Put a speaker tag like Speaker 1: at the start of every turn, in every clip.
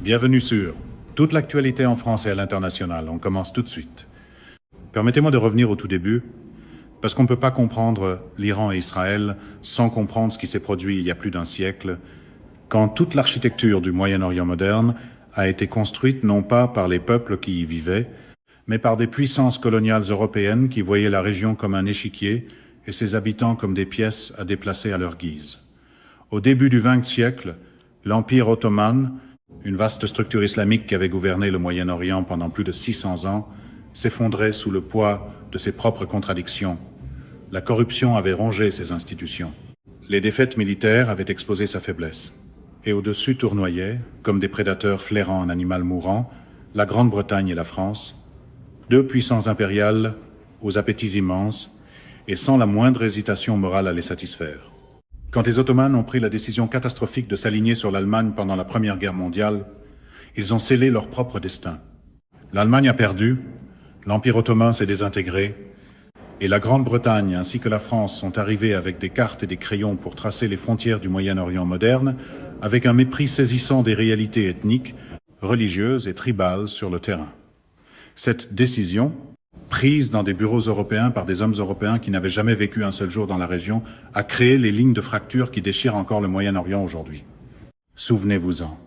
Speaker 1: Bienvenue sur toute l'actualité en France et à l'international. On commence tout de suite. Permettez-moi de revenir au tout début, parce qu'on ne peut pas comprendre l'Iran et Israël sans comprendre ce qui s'est produit il y a plus d'un siècle, quand toute l'architecture du Moyen-Orient moderne a été construite non pas par les peuples qui y vivaient, mais par des puissances coloniales européennes qui voyaient la région comme un échiquier et ses habitants comme des pièces à déplacer à leur guise. Au début du XXe siècle, l'Empire ottoman, une vaste structure islamique qui avait gouverné le Moyen-Orient pendant plus de 600 ans, s'effondrait sous le poids de ses propres contradictions. La corruption avait rongé ses institutions. Les défaites militaires avaient exposé sa faiblesse. Et au-dessus tournoyaient, comme des prédateurs flairant un animal mourant, la Grande-Bretagne et la France, deux puissances impériales aux appétits immenses et sans la moindre hésitation morale à les satisfaire. Quand les Ottomans ont pris la décision catastrophique de s'aligner sur l'Allemagne pendant la Première Guerre mondiale, ils ont scellé leur propre destin. L'Allemagne a perdu, l'Empire ottoman s'est désintégré, et la Grande-Bretagne ainsi que la France sont arrivés avec des cartes et des crayons pour tracer les frontières du Moyen-Orient moderne, avec un mépris saisissant des réalités ethniques, religieuses et tribales sur le terrain. Cette décision, prise dans des bureaux européens par des hommes européens qui n'avaient jamais vécu un seul jour dans la région, a créé les lignes de fracture qui déchirent encore le Moyen-Orient aujourd'hui. Souvenez-vous-en,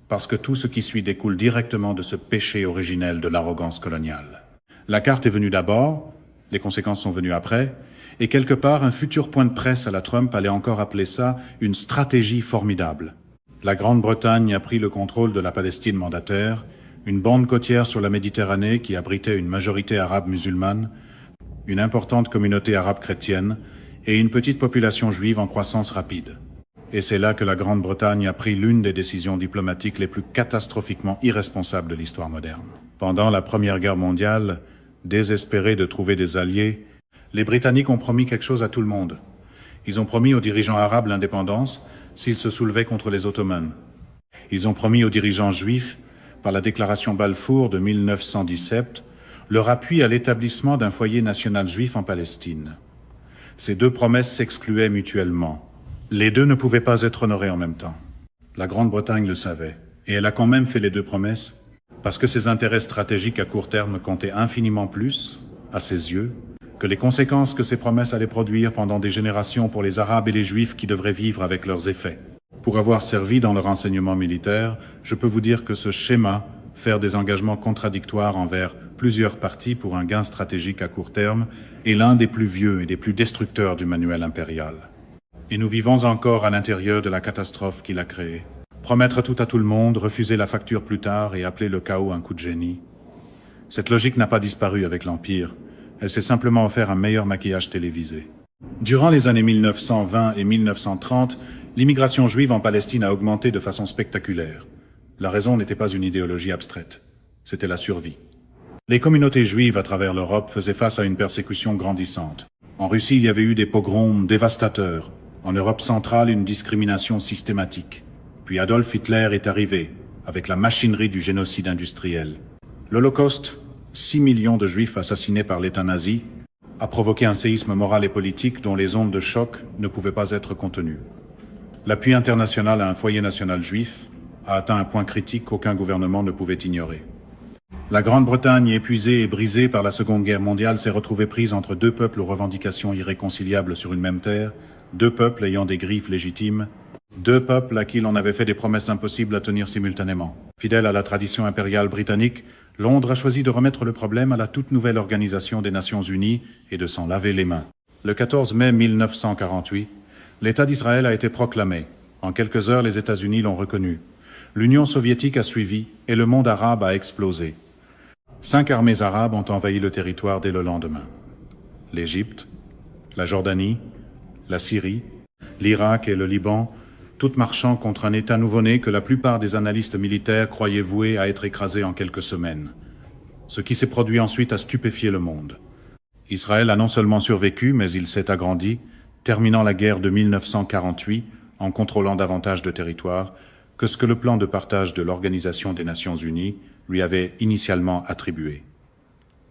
Speaker 1: parce que tout ce qui suit découle directement de ce péché originel de l'arrogance coloniale. La carte est venue d'abord, les conséquences sont venues après, et quelque part un futur point de presse à la Trump allait encore appeler ça une stratégie formidable. La Grande-Bretagne a pris le contrôle de la Palestine mandataire, une bande côtière sur la Méditerranée qui abritait une majorité arabe musulmane, une importante communauté arabe chrétienne et une petite population juive en croissance rapide. Et c'est là que la Grande-Bretagne a pris l'une des décisions diplomatiques les plus catastrophiquement irresponsables de l'histoire moderne. Pendant la Première Guerre mondiale, désespérés de trouver des alliés, les Britanniques ont promis quelque chose à tout le monde. Ils ont promis aux dirigeants arabes l'indépendance s'ils se soulevaient contre les Ottomans. Ils ont promis aux dirigeants juifs par la déclaration Balfour de 1917, leur appui à l'établissement d'un foyer national juif en Palestine. Ces deux promesses s'excluaient mutuellement. Les deux ne pouvaient pas être honorées en même temps. La Grande-Bretagne le savait, et elle a quand même fait les deux promesses, parce que ses intérêts stratégiques à court terme comptaient infiniment plus, à ses yeux, que les conséquences que ces promesses allaient produire pendant des générations pour les Arabes et les Juifs qui devraient vivre avec leurs effets. Pour avoir servi dans le renseignement militaire, je peux vous dire que ce schéma, faire des engagements contradictoires envers plusieurs parties pour un gain stratégique à court terme, est l'un des plus vieux et des plus destructeurs du manuel impérial. Et nous vivons encore à l'intérieur de la catastrophe qu'il a créée. Promettre tout à tout le monde, refuser la facture plus tard et appeler le chaos un coup de génie. Cette logique n'a pas disparu avec l'Empire. Elle s'est simplement offert un meilleur maquillage télévisé. Durant les années 1920 et 1930, l'immigration juive en Palestine a augmenté de façon spectaculaire. La raison n'était pas une idéologie abstraite, c'était la survie. Les communautés juives à travers l'Europe faisaient face à une persécution grandissante. En Russie, il y avait eu des pogroms dévastateurs. En Europe centrale, une discrimination systématique. Puis Adolf Hitler est arrivé, avec la machinerie du génocide industriel. L'Holocauste, 6 millions de juifs assassinés par l'État nazi, a provoqué un séisme moral et politique dont les ondes de choc ne pouvaient pas être contenues. L'appui international à un foyer national juif a atteint un point critique qu'aucun gouvernement ne pouvait ignorer. La Grande-Bretagne, épuisée et brisée par la Seconde Guerre mondiale, s'est retrouvée prise entre deux peuples aux revendications irréconciliables sur une même terre, deux peuples ayant des griefs légitimes, deux peuples à qui l'on avait fait des promesses impossibles à tenir simultanément. Fidèle à la tradition impériale britannique, Londres a choisi de remettre le problème à la toute nouvelle organisation des Nations Unies et de s'en laver les mains. Le 14 mai 1948, l'État d'Israël a été proclamé. En quelques heures, les États-Unis l'ont reconnu. L'Union soviétique a suivi et le monde arabe a explosé. 5 armées arabes ont envahi le territoire dès le lendemain. L'Égypte, la Jordanie, la Syrie, l'Irak et le Liban, toutes marchant contre un État nouveau-né que la plupart des analystes militaires croyaient voué à être écrasé en quelques semaines. Ce qui s'est produit ensuite a stupéfié le monde. Israël a non seulement survécu, mais il s'est agrandi, terminant la guerre de 1948 en contrôlant davantage de territoires que ce que le plan de partage de l'Organisation des Nations Unies lui avait initialement attribué.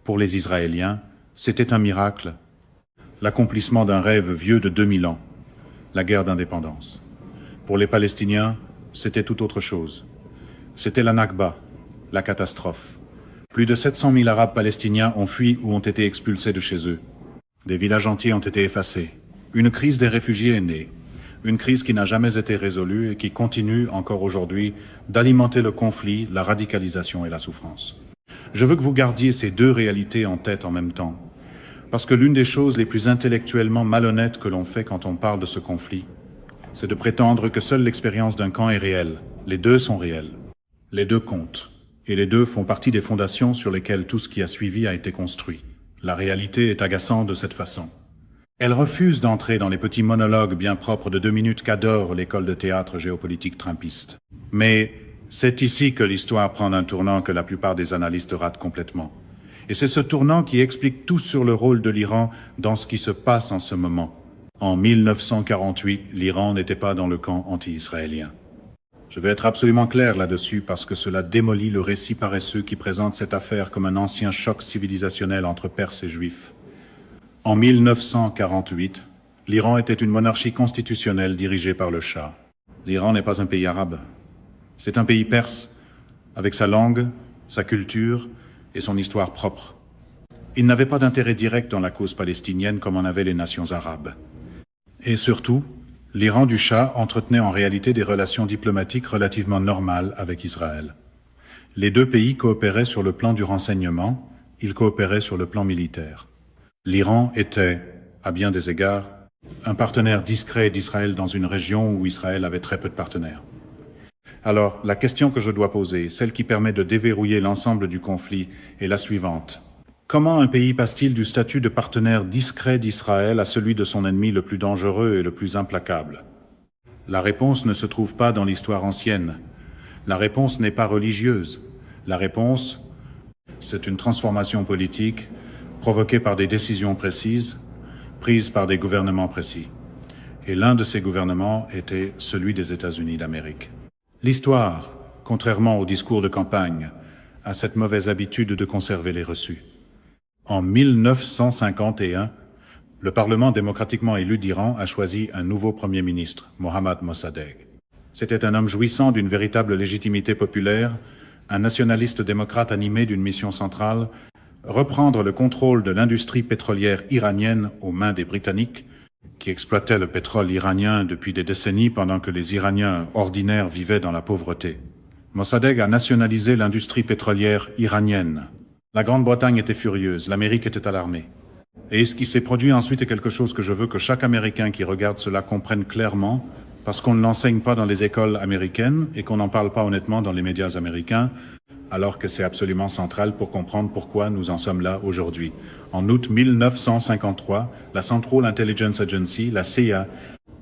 Speaker 1: Pour les Israéliens, c'était un miracle, l'accomplissement d'un rêve vieux de 2000 ans, la guerre d'indépendance. Pour les Palestiniens, c'était tout autre chose. C'était la Nakba, la catastrophe. Plus de 700 000 Arabes palestiniens ont fui ou ont été expulsés de chez eux. Des villages entiers ont été effacés. Une crise des réfugiés est née. Une crise qui n'a jamais été résolue et qui continue encore aujourd'hui d'alimenter le conflit, la radicalisation et la souffrance. Je veux que vous gardiez ces deux réalités en tête en même temps. Parce que l'une des choses les plus intellectuellement malhonnêtes que l'on fait quand on parle de ce conflit, c'est de prétendre que seule l'expérience d'un camp est réelle. Les deux sont réels. Les deux comptent. Et les deux font partie des fondations sur lesquelles tout ce qui a suivi a été construit. La réalité est agaçante de cette façon. Elle refuse d'entrer dans les petits monologues bien propres de 2 minutes qu'adore l'école de théâtre géopolitique trumpiste. Mais c'est ici que l'histoire prend un tournant que la plupart des analystes ratent complètement. Et c'est ce tournant qui explique tout sur le rôle de l'Iran dans ce qui se passe en ce moment. En 1948, l'Iran n'était pas dans le camp anti-israélien. Je vais être absolument clair là-dessus parce que cela démolit le récit paresseux qui présente cette affaire comme un ancien choc civilisationnel entre Perses et Juifs. En 1948, l'Iran était une monarchie constitutionnelle dirigée par le Shah. L'Iran n'est pas un pays arabe. C'est un pays perse, avec sa langue, sa culture et son histoire propre. Il n'avait pas d'intérêt direct dans la cause palestinienne comme en avaient les nations arabes. Et surtout, l'Iran du Shah entretenait en réalité des relations diplomatiques relativement normales avec Israël. Les deux pays coopéraient sur le plan du renseignement, ils coopéraient sur le plan militaire. L'Iran était, à bien des égards, un partenaire discret d'Israël dans une région où Israël avait très peu de partenaires. Alors, la question que je dois poser, celle qui permet de déverrouiller l'ensemble du conflit, est la suivante. Comment un pays passe-t-il du statut de partenaire discret d'Israël à celui de son ennemi le plus dangereux et le plus implacable? La réponse ne se trouve pas dans l'histoire ancienne. La réponse n'est pas religieuse. La réponse, c'est une transformation politique provoquée par des décisions précises, prises par des gouvernements précis. Et l'un de ces gouvernements était celui des États-Unis d'Amérique. L'histoire, contrairement au discours de campagne, a cette mauvaise habitude de conserver les reçus. En 1951, le Parlement démocratiquement élu d'Iran a choisi un nouveau Premier ministre, Mohammad Mossadegh. C'était un homme jouissant d'une véritable légitimité populaire, un nationaliste démocrate animé d'une mission centrale, reprendre le contrôle de l'industrie pétrolière iranienne aux mains des Britanniques, qui exploitaient le pétrole iranien depuis des décennies pendant que les Iraniens ordinaires vivaient dans la pauvreté. Mossadegh a nationalisé l'industrie pétrolière iranienne. La Grande-Bretagne était furieuse, l'Amérique était alarmée. Et ce qui s'est produit ensuite est quelque chose que je veux que chaque Américain qui regarde cela comprenne clairement, parce qu'on ne l'enseigne pas dans les écoles américaines et qu'on n'en parle pas honnêtement dans les médias américains, alors que c'est absolument central pour comprendre pourquoi nous en sommes là aujourd'hui. En août 1953, la Central Intelligence Agency, la CIA,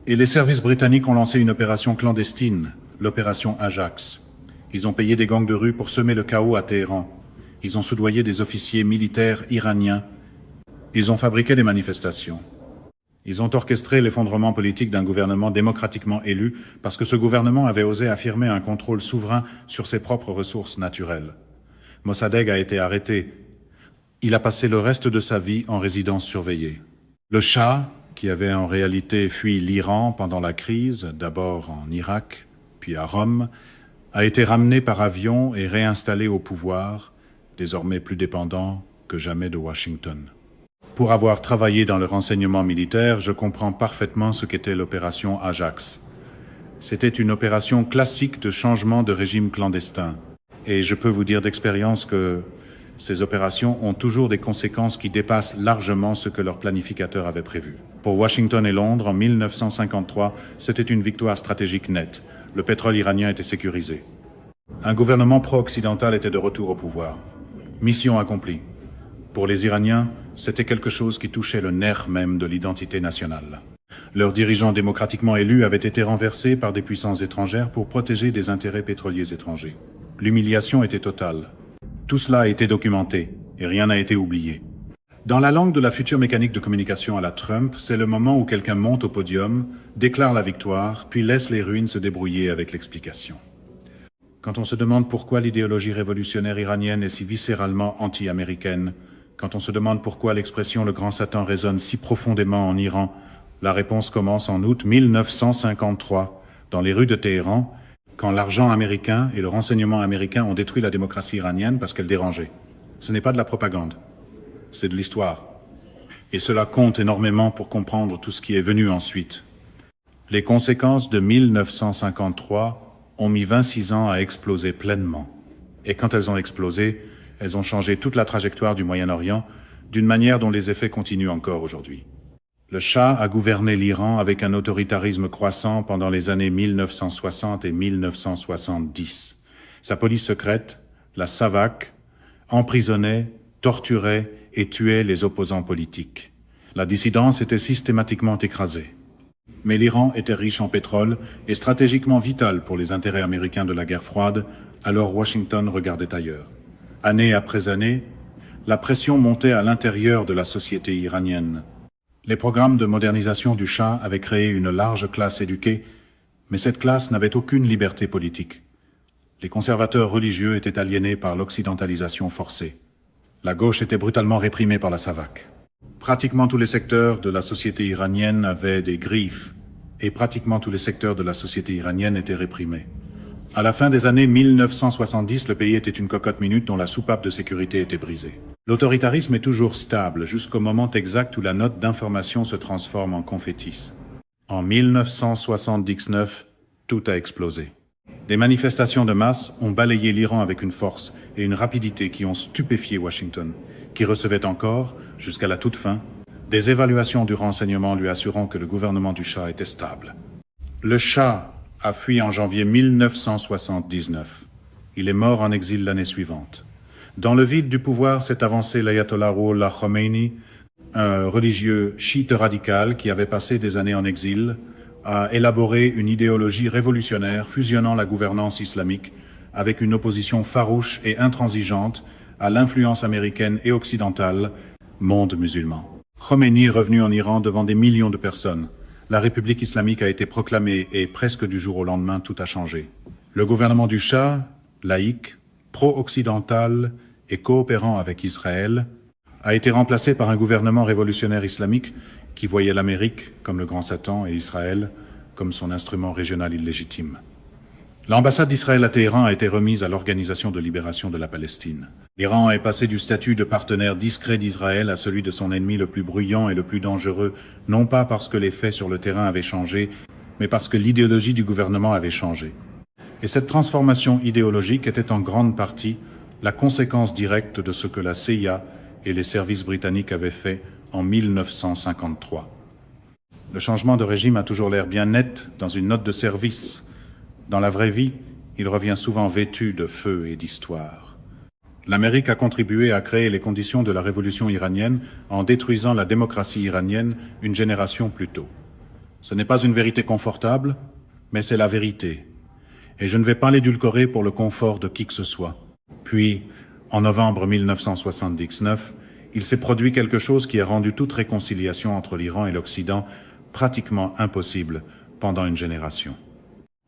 Speaker 1: et les services britanniques ont lancé une opération clandestine, l'opération Ajax. Ils ont payé des gangs de rue pour semer le chaos à Téhéran. Ils ont soudoyé des officiers militaires iraniens. Ils ont fabriqué des manifestations. Ils ont orchestré l'effondrement politique d'un gouvernement démocratiquement élu parce que ce gouvernement avait osé affirmer un contrôle souverain sur ses propres ressources naturelles. Mossadegh a été arrêté. Il a passé le reste de sa vie en résidence surveillée. Le Shah, qui avait en réalité fui l'Iran pendant la crise, d'abord en Irak, puis à Rome, a été ramené par avion et réinstallé au pouvoir, désormais plus dépendant que jamais de Washington. Pour avoir travaillé dans le renseignement militaire, je comprends parfaitement ce qu'était l'opération Ajax. C'était une opération classique de changement de régime clandestin. Et je peux vous dire d'expérience que ces opérations ont toujours des conséquences qui dépassent largement ce que leur planificateur avait prévu. Pour Washington et Londres, en 1953, c'était une victoire stratégique nette. Le pétrole iranien était sécurisé. Un gouvernement pro-occidental était de retour au pouvoir. Mission accomplie. Pour les Iraniens, c'était quelque chose qui touchait le nerf même de l'identité nationale. Leurs dirigeants démocratiquement élus avaient été renversés par des puissances étrangères pour protéger des intérêts pétroliers étrangers. L'humiliation était totale. Tout cela a été documenté, et rien n'a été oublié. Dans la langue de la future mécanique de communication à la Trump, c'est le moment où quelqu'un monte au podium, déclare la victoire, puis laisse les ruines se débrouiller avec l'explication. Quand on se demande pourquoi l'idéologie révolutionnaire iranienne est si viscéralement anti-américaine, quand on se demande pourquoi l'expression « le grand Satan » résonne si profondément en Iran, la réponse commence en août 1953, dans les rues de Téhéran, quand l'argent américain et le renseignement américain ont détruit la démocratie iranienne parce qu'elle dérangeait. Ce n'est pas de la propagande, c'est de l'histoire. Et cela compte énormément pour comprendre tout ce qui est venu ensuite. Les conséquences de 1953 ont mis 26 ans à exploser pleinement. Et quand elles ont explosé, elles ont changé toute la trajectoire du Moyen-Orient d'une manière dont les effets continuent encore aujourd'hui. Le Shah a gouverné l'Iran avec un autoritarisme croissant pendant les années 1960 et 1970. Sa police secrète, la SAVAK, emprisonnait, torturait et tuait les opposants politiques. La dissidence était systématiquement écrasée. Mais l'Iran était riche en pétrole et stratégiquement vital pour les intérêts américains de la guerre froide, alors Washington regardait ailleurs. Année après année, la pression montait à l'intérieur de la société iranienne. Les programmes de modernisation du Shah avaient créé une large classe éduquée, mais cette classe n'avait aucune liberté politique. Les conservateurs religieux étaient aliénés par l'occidentalisation forcée. La gauche était brutalement réprimée par la SAVAK. Pratiquement tous les secteurs de la société iranienne avaient des griffes, et pratiquement tous les secteurs de la société iranienne étaient réprimés. À la fin des années 1970, le pays était une cocotte minute dont la soupape de sécurité était brisée. L'autoritarisme est toujours stable jusqu'au moment exact où la note d'information se transforme en confettis. En 1979, tout a explosé. Des manifestations de masse ont balayé l'Iran avec une force et une rapidité qui ont stupéfié Washington, qui recevait encore, jusqu'à la toute fin, des évaluations du renseignement lui assurant que le gouvernement du Shah était stable. Le Shah a fui en janvier 1979. Il est mort en exil l'année suivante. Dans le vide du pouvoir s'est avancé l'ayatollah Ruhollah Khomeini, un religieux chiite radical qui avait passé des années en exil, a élaboré une idéologie révolutionnaire fusionnant la gouvernance islamique avec une opposition farouche et intransigeante à l'influence américaine et occidentale, monde musulman. Khomeini est revenu en Iran devant des millions de personnes. La République islamique a été proclamée et presque du jour au lendemain, tout a changé. Le gouvernement du Shah, laïque, pro-occidental et coopérant avec Israël, a été remplacé par un gouvernement révolutionnaire islamique qui voyait l'Amérique comme le grand Satan et Israël comme son instrument régional illégitime. L'ambassade d'Israël à Téhéran a été remise à l'Organisation de libération de la Palestine. L'Iran est passé du statut de partenaire discret d'Israël à celui de son ennemi le plus bruyant et le plus dangereux, non pas parce que les faits sur le terrain avaient changé, mais parce que l'idéologie du gouvernement avait changé. Et cette transformation idéologique était en grande partie la conséquence directe de ce que la CIA et les services britanniques avaient fait en 1953. Le changement de régime a toujours l'air bien net dans une note de service. Dans la vraie vie, il revient souvent vêtu de feu et d'histoire. L'Amérique a contribué à créer les conditions de la révolution iranienne en détruisant la démocratie iranienne une génération plus tôt. Ce n'est pas une vérité confortable, mais c'est la vérité. Et je ne vais pas l'édulcorer pour le confort de qui que ce soit. Puis, en novembre 1979, il s'est produit quelque chose qui a rendu toute réconciliation entre l'Iran et l'Occident pratiquement impossible pendant une génération.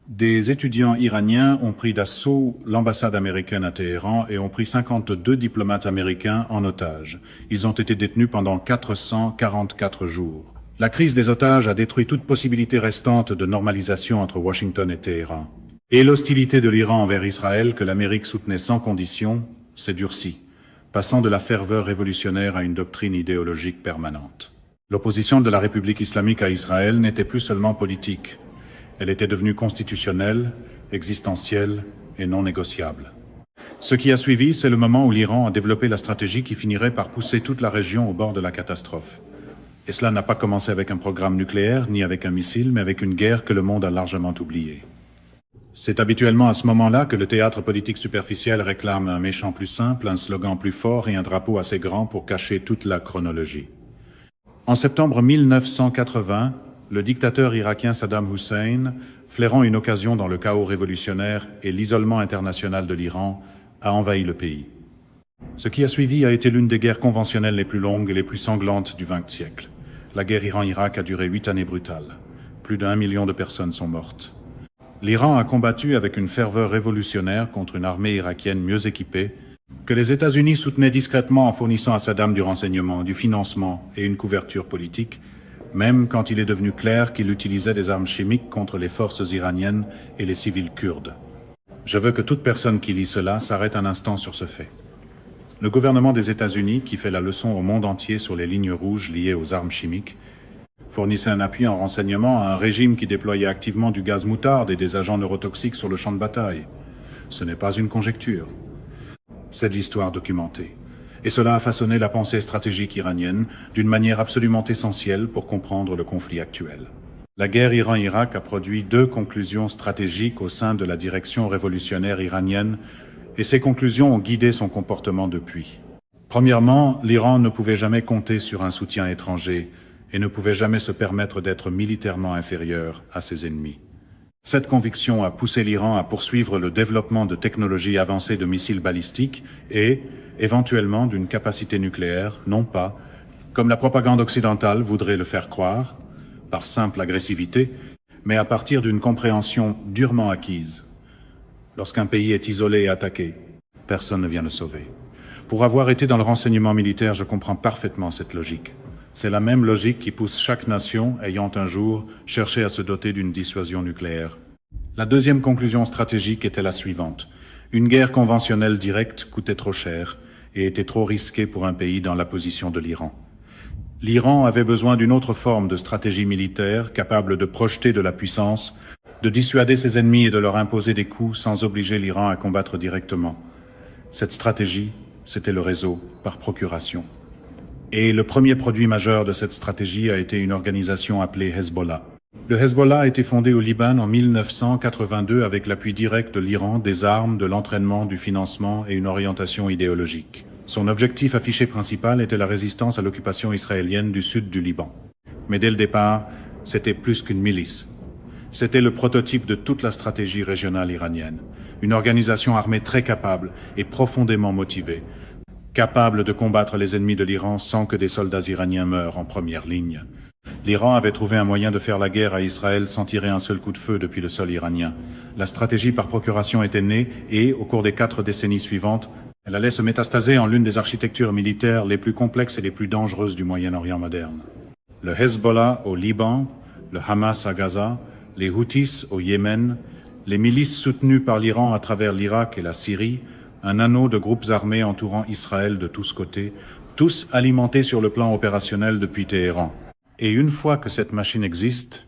Speaker 1: Des étudiants iraniens ont pris d'assaut l'ambassade américaine à Téhéran et ont pris 52 diplomates américains en otage. Ils ont été détenus pendant 444 jours. La crise des otages a détruit toute possibilité restante de normalisation entre Washington et Téhéran. Et l'hostilité de l'Iran envers Israël, que l'Amérique soutenait sans condition, s'est durcie, passant de la ferveur révolutionnaire à une doctrine idéologique permanente. L'opposition de la République islamique à Israël n'était plus seulement politique. Elle était devenue constitutionnelle, existentielle et non négociable. Ce qui a suivi, c'est le moment où l'Iran a développé la stratégie qui finirait par pousser toute la région au bord de la catastrophe. Et cela n'a pas commencé avec un programme nucléaire, ni avec un missile, mais avec une guerre que le monde a largement oubliée. C'est habituellement à ce moment-là que le théâtre politique superficiel réclame un méchant plus simple, un slogan plus fort et un drapeau assez grand pour cacher toute la chronologie. En septembre 1980, le dictateur irakien Saddam Hussein, flairant une occasion dans le chaos révolutionnaire et l'isolement international de l'Iran, a envahi le pays. Ce qui a suivi a été l'une des guerres conventionnelles les plus longues et les plus sanglantes du XXe siècle. La guerre Iran-Irak a duré 8 années brutales. Plus d'1 million de personnes sont mortes. L'Iran a combattu avec une ferveur révolutionnaire contre une armée irakienne mieux équipée, que les États-Unis soutenaient discrètement en fournissant à Saddam du renseignement, du financement et une couverture politique, même quand il est devenu clair qu'il utilisait des armes chimiques contre les forces iraniennes et les civils kurdes. Je veux que toute personne qui lit cela s'arrête un instant sur ce fait. Le gouvernement des États-Unis, qui fait la leçon au monde entier sur les lignes rouges liées aux armes chimiques, fournissait un appui en renseignement à un régime qui déployait activement du gaz moutarde et des agents neurotoxiques sur le champ de bataille. Ce n'est pas une conjecture. C'est de l'histoire documentée. Et cela a façonné la pensée stratégique iranienne d'une manière absolument essentielle pour comprendre le conflit actuel. La guerre Iran-Irak a produit 2 conclusions stratégiques au sein de la direction révolutionnaire iranienne, et ces conclusions ont guidé son comportement depuis. Premièrement, l'Iran ne pouvait jamais compter sur un soutien étranger et ne pouvait jamais se permettre d'être militairement inférieur à ses ennemis. Cette conviction a poussé l'Iran à poursuivre le développement de technologies avancées de missiles balistiques et, éventuellement, d'une capacité nucléaire, non pas, comme la propagande occidentale voudrait le faire croire, par simple agressivité, mais à partir d'une compréhension durement acquise. Lorsqu'un pays est isolé et attaqué, personne ne vient le sauver. Pour avoir été dans le renseignement militaire, je comprends parfaitement cette logique. C'est la même logique qui pousse chaque nation ayant un jour cherché à se doter d'une dissuasion nucléaire. La deuxième conclusion stratégique était la suivante. Une guerre conventionnelle directe coûtait trop cher et était trop risquée pour un pays dans la position de l'Iran. L'Iran avait besoin d'une autre forme de stratégie militaire capable de projeter de la puissance, de dissuader ses ennemis et de leur imposer des coups sans obliger l'Iran à combattre directement. Cette stratégie, c'était le réseau par procuration. Et le premier produit majeur de cette stratégie a été une organisation appelée Hezbollah. Le Hezbollah a été fondé au Liban en 1982 avec l'appui direct de l'Iran, des armes, de l'entraînement, du financement et une orientation idéologique. Son objectif affiché principal était la résistance à l'occupation israélienne du sud du Liban. Mais dès le départ, c'était plus qu'une milice. C'était le prototype de toute la stratégie régionale iranienne. Une organisation armée très capable et profondément motivée, capable de combattre les ennemis de l'Iran sans que des soldats iraniens meurent en première ligne. L'Iran avait trouvé un moyen de faire la guerre à Israël sans tirer un seul coup de feu depuis le sol iranien. La stratégie par procuration était née et, au cours des 4 décennies suivantes, elle allait se métastaser en l'une des architectures militaires les plus complexes et les plus dangereuses du Moyen-Orient moderne. Le Hezbollah au Liban, le Hamas à Gaza, les Houthis au Yémen, les milices soutenues par l'Iran à travers l'Irak et la Syrie, un anneau de groupes armés entourant Israël de tous côtés, tous alimentés sur le plan opérationnel depuis Téhéran. Et une fois que cette machine existe,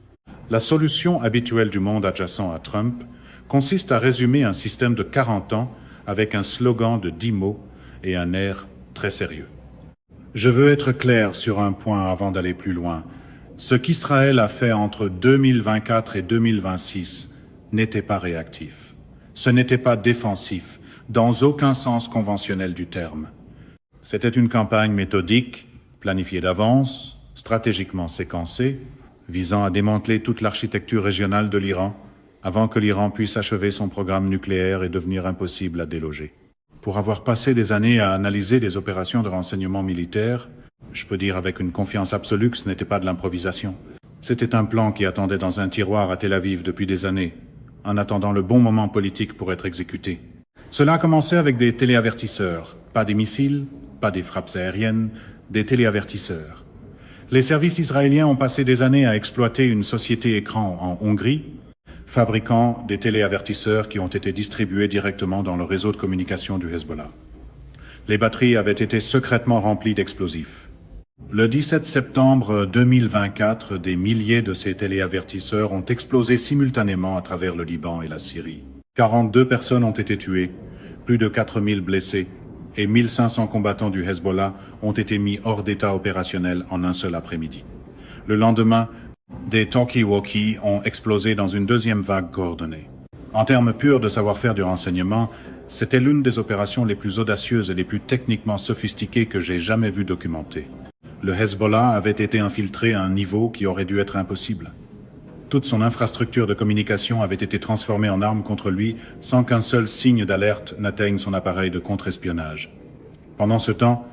Speaker 1: la solution habituelle du monde adjacent à Trump consiste à résumer un système de 40 ans avec un slogan de 10 mots et un air très sérieux. Je veux être clair sur un point avant d'aller plus loin. Ce qu'Israël a fait entre 2024 et 2026 n'était pas réactif. Ce n'était pas défensif, dans aucun sens conventionnel du terme. C'était une campagne méthodique, planifiée d'avance, stratégiquement séquencée, visant à démanteler toute l'architecture régionale de l'Iran, avant que l'Iran puisse achever son programme nucléaire et devenir impossible à déloger. Pour avoir passé des années à analyser des opérations de renseignement militaire, je peux dire avec une confiance absolue que ce n'était pas de l'improvisation. C'était un plan qui attendait dans un tiroir à Tel Aviv depuis des années, en attendant le bon moment politique pour être exécuté. Cela a commencé avec des téléavertisseurs, pas des missiles, pas des frappes aériennes, des téléavertisseurs. Les services israéliens ont passé des années à exploiter une société écran en Hongrie, fabriquant des téléavertisseurs qui ont été distribués directement dans le réseau de communication du Hezbollah. Les batteries avaient été secrètement remplies d'explosifs. Le 17 septembre 2024, des milliers de ces téléavertisseurs ont explosé simultanément à travers le Liban et la Syrie. 42 personnes ont été tuées, plus de 4000 blessés, et 1500 combattants du Hezbollah ont été mis hors d'état opérationnel en un seul après-midi. Le lendemain, des talkie-walkies ont explosé dans une deuxième vague coordonnée. En termes purs de savoir-faire du renseignement, c'était l'une des opérations les plus audacieuses et les plus techniquement sophistiquées que j'ai jamais vues documentées. Le Hezbollah avait été infiltré à un niveau qui aurait dû être impossible. Toute son infrastructure de communication avait été transformée en arme contre lui sans qu'un seul signe d'alerte n'atteigne son appareil de contre-espionnage. Pendant ce temps,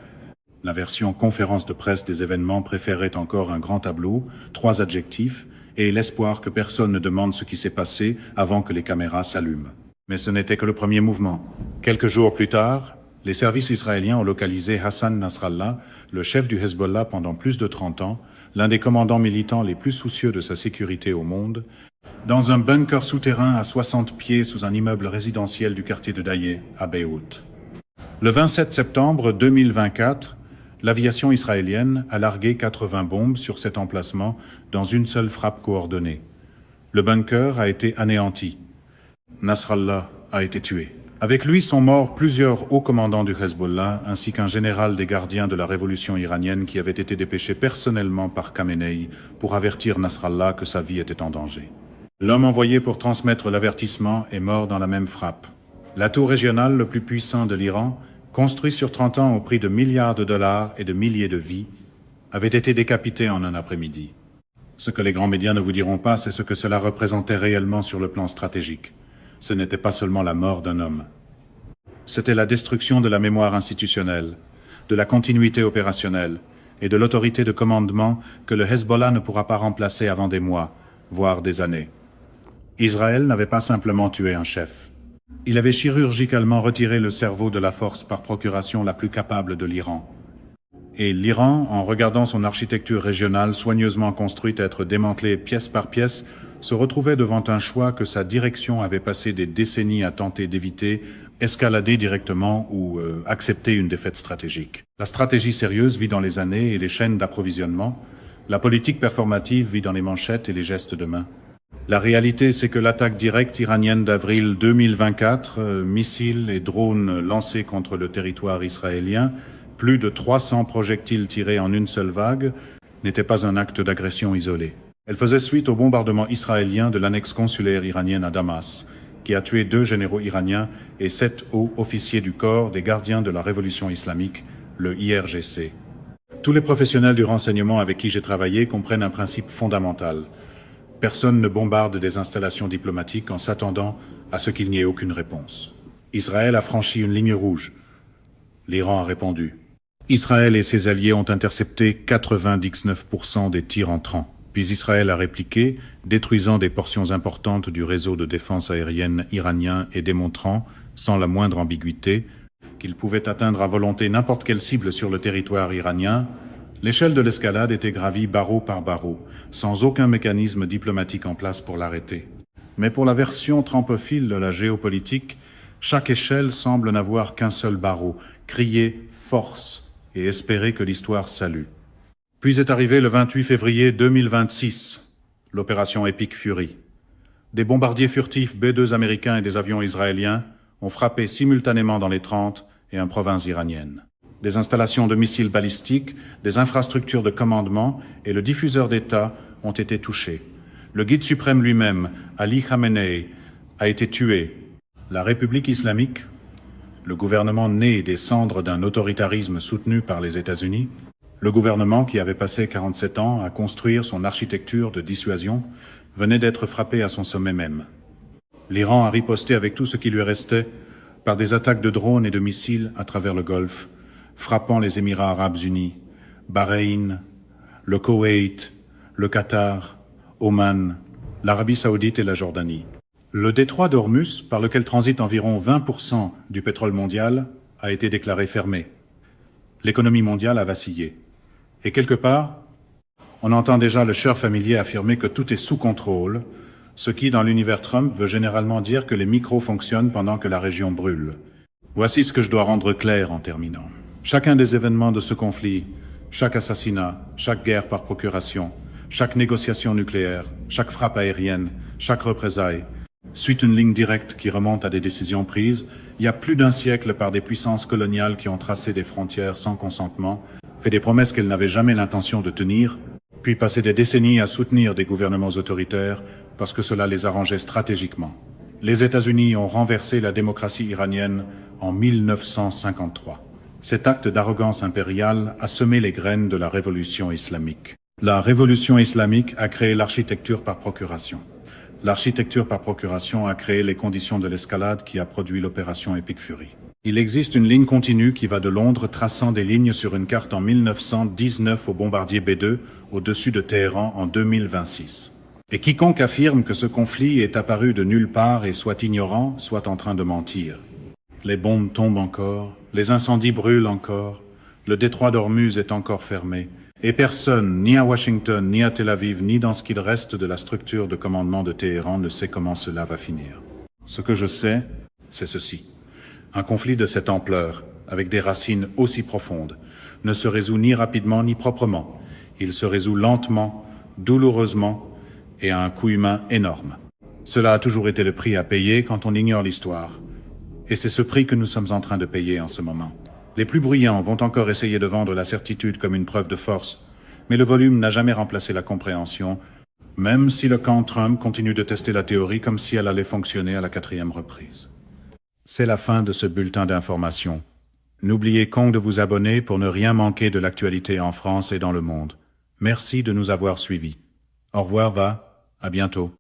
Speaker 1: la version conférence de presse des événements préférait encore un grand tableau, 3 adjectifs et l'espoir que personne ne demande ce qui s'est passé avant que les caméras s'allument. Mais ce n'était que le premier mouvement. Quelques jours plus tard, les services israéliens ont localisé Hassan Nasrallah, le chef du Hezbollah pendant plus de 30 ans, l'un des commandants militants les plus soucieux de sa sécurité au monde, dans un bunker souterrain à 60 pieds sous un immeuble résidentiel du quartier de Dailleh, à Beyrouth. Le 27 septembre 2024, l'aviation israélienne a largué 80 bombes sur cet emplacement dans une seule frappe coordonnée. Le bunker a été anéanti. Nasrallah a été tué. Avec lui sont morts plusieurs hauts commandants du Hezbollah ainsi qu'un général des gardiens de la révolution iranienne qui avait été dépêché personnellement par Khamenei pour avertir Nasrallah que sa vie était en danger. L'homme envoyé pour transmettre l'avertissement est mort dans la même frappe. L'atout régional le plus puissant de l'Iran, construit sur 30 ans au prix de milliards de dollars et de milliers de vies, avait été décapité en un après-midi. Ce que les grands médias ne vous diront pas, c'est ce que cela représentait réellement sur le plan stratégique. Ce n'était pas seulement la mort d'un homme. C'était la destruction de la mémoire institutionnelle, de la continuité opérationnelle et de l'autorité de commandement que le Hezbollah ne pourra pas remplacer avant des mois, voire des années. Israël n'avait pas simplement tué un chef. Il avait chirurgicalement retiré le cerveau de la force par procuration la plus capable de l'Iran. Et l'Iran, en regardant son architecture régionale soigneusement construite être démantelée pièce par pièce, se retrouvait devant un choix que sa direction avait passé des décennies à tenter d'éviter, escalader directement ou accepter une défaite stratégique. La stratégie sérieuse vit dans les années et les chaînes d'approvisionnement. La politique performative vit dans les manchettes et les gestes de main. La réalité, c'est que l'attaque directe iranienne d'avril 2024, missiles et drones lancés contre le territoire israélien, plus de 300 projectiles tirés en une seule vague, n'était pas un acte d'agression isolé. Elle faisait suite au bombardement israélien de l'annexe consulaire iranienne à Damas, qui a tué 2 généraux iraniens et 7 hauts officiers du corps des gardiens de la révolution islamique, le IRGC. Tous les professionnels du renseignement avec qui j'ai travaillé comprennent un principe fondamental. Personne ne bombarde des installations diplomatiques en s'attendant à ce qu'il n'y ait aucune réponse. Israël a franchi une ligne rouge. L'Iran a répondu. Israël et ses alliés ont intercepté 99% des tirs entrants. Puis Israël a répliqué, détruisant des portions importantes du réseau de défense aérienne iranien et démontrant, sans la moindre ambiguïté, qu'il pouvait atteindre à volonté n'importe quelle cible sur le territoire iranien. L'échelle de l'escalade était gravie barreau par barreau, sans aucun mécanisme diplomatique en place pour l'arrêter. Mais pour la version trampophile de la géopolitique, chaque échelle semble n'avoir qu'un seul barreau, crier « force » et espérer que l'histoire salue. Puis est arrivé le 28 février 2026, l'opération Epic Fury. Des bombardiers furtifs B-2 américains et des avions israéliens ont frappé simultanément dans les 30 et en province iranienne. Des installations de missiles balistiques, des infrastructures de commandement et le diffuseur d'État ont été touchés. Le guide suprême lui-même, Ali Khamenei, a été tué. La République islamique, le gouvernement né des cendres d'un autoritarisme soutenu par les États-Unis, le gouvernement qui avait passé 47 ans à construire son architecture de dissuasion, venait d'être frappé à son sommet même. L'Iran a riposté avec tout ce qui lui restait par des attaques de drones et de missiles à travers le Golfe, frappant les Émirats arabes unis, Bahreïn, le Koweït, le Qatar, Oman, l'Arabie saoudite et la Jordanie. Le détroit d'Ormuz, par lequel transite environ 20% du pétrole mondial, a été déclaré fermé. L'économie mondiale a vacillé. Et quelque part, on entend déjà le cher familier affirmer que tout est sous contrôle, ce qui, dans l'univers Trump, veut généralement dire que les micros fonctionnent pendant que la région brûle. Voici ce que je dois rendre clair en terminant. Chacun des événements de ce conflit, chaque assassinat, chaque guerre par procuration, chaque négociation nucléaire, chaque frappe aérienne, chaque représaille, suit une ligne directe qui remonte à des décisions prises il y a plus d'un siècle par des puissances coloniales qui ont tracé des frontières sans consentement, fait des promesses qu'elles n'avaient jamais l'intention de tenir, puis passé des décennies à soutenir des gouvernements autoritaires parce que cela les arrangeait stratégiquement. Les États-Unis ont renversé la démocratie iranienne en 1953. Cet acte d'arrogance impériale a semé les graines de la révolution islamique. La révolution islamique a créé l'architecture par procuration. L'architecture par procuration a créé les conditions de l'escalade qui a produit l'opération Epic Fury. Il existe une ligne continue qui va de Londres traçant des lignes sur une carte en 1919 au bombardier B-2 au-dessus de Téhéran en 2026. Et quiconque affirme que ce conflit est apparu de nulle part et soit ignorant, soit en train de mentir. Les bombes tombent encore, les incendies brûlent encore, le détroit d'Ormuz est encore fermé, Et personne, ni à Washington, ni à Tel Aviv, ni dans ce qu'il reste de la structure de commandement de Téhéran ne sait comment cela va finir. Ce que je sais, c'est ceci. Un conflit de cette ampleur, avec des racines aussi profondes, ne se résout ni rapidement ni proprement. Il se résout lentement, douloureusement et à un coût humain énorme. Cela a toujours été le prix à payer quand on ignore l'histoire. Et c'est ce prix que nous sommes en train de payer en ce moment. Les plus bruyants vont encore essayer de vendre la certitude comme une preuve de force, mais le volume n'a jamais remplacé la compréhension, même si le camp Trump continue de tester la théorie comme si elle allait fonctionner à la 4e reprise. C'est la fin de ce bulletin d'information. N'oubliez pas de vous abonner pour ne rien manquer de l'actualité en France et dans le monde. Merci de nous avoir suivis. Au revoir, à bientôt.